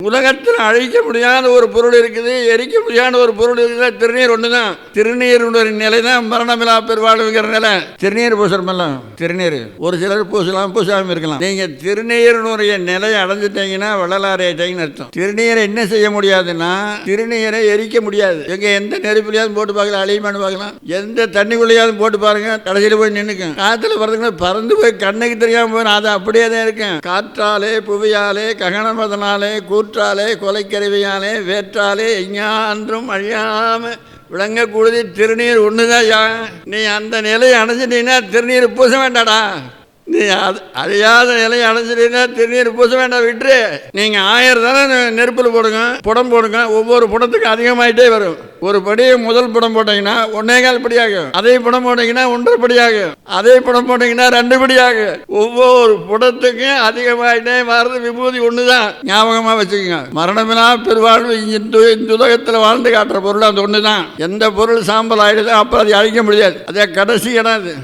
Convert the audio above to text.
உலகத்தில் அழிக்க முடியாத ஒரு பொருள் இருக்குது, எரிக்க முடியாத ஒரு பொருள் இருக்குது. திருநீர் ஒன்று தான். திருநீருடைய நிலை தான் மரணமில்லா பெருவாழ்வுங்கிற நிலை. திருநீர் பூசலாம், திருநீர் ஒரு சிலர் பூசலாம், பூசாமல் இருக்கலாம். நீங்க திருநீருடைய நிலையை அடைஞ்சிட்டீங்கன்னா வள்ளலார் ஆயிட்டீங்கன்னு அர்த்தம். திருநீரை என்ன செய்ய முடியாதுன்னா, திருநீரை எரிக்க முடியாது. எங்க எந்த நெருப்பிலையாவது போட்டு பார்க்கலாம், அழியுமான்னு பார்க்கலாம். எந்த தண்ணிக்குள்ளையாவது போட்டு பாருங்க, கடைசியில் போய் நின்றுக்கும். காத்துல பறந்துங்கன்னா பறந்து போய் கண்ணுக்கு தெரியாம போய் அது அப்படியே தான் இருக்கும். காற்றாலே, புவியாலே, ககனமதனாலே, கூற்றாலே, கொலைக்கருவியாலே, வேற்றாலே எஞ்ஞான்றும் அழியாம விளங்கக்கூடியது திருநீர் ஒண்ணுதான். நீ அந்த நிலையை அடைஞ்சிட்டீங்கன்னா திருநீர் பூச வேண்டாடா. நீ அழியாத நிலையை அடைஞ்சிட்டீங்கன்னா திருநீர் பூச வேண்டாம், விட்டுரு. நீங்க 1000 தானே நெருப்பில் போடுங்க, புடம் போடுங்க. ஒவ்வொரு புடத்துக்கும் அதிகமாயிட்டே வரும். ஒரு படி முதல் புடம் போட்டீங்கன்னா 1.25 படி ஆகும். அதே புடம் போட்டீங்கன்னா 1.5 படி ஆகும். அதே புடம் போட்டீங்கன்னா 2 படி ஆகும். ஒவ்வொரு புடத்துக்கும் அதிகமாயிட்டே வர்றது விபூதி ஒண்ணுதான். ஞாபகமா வச்சுக்கோங்க. மரணமில்லா பெருவாழ்வு இந்த உலகத்தில் வாழ்ந்து காட்டுற பொருள் அந்த ஒண்ணுதான். எந்த பொருள் சாம்பல் ஆயிடுதோ அப்ப அதை அழிக்க முடியாது. அதே கடைசி இடம் அது.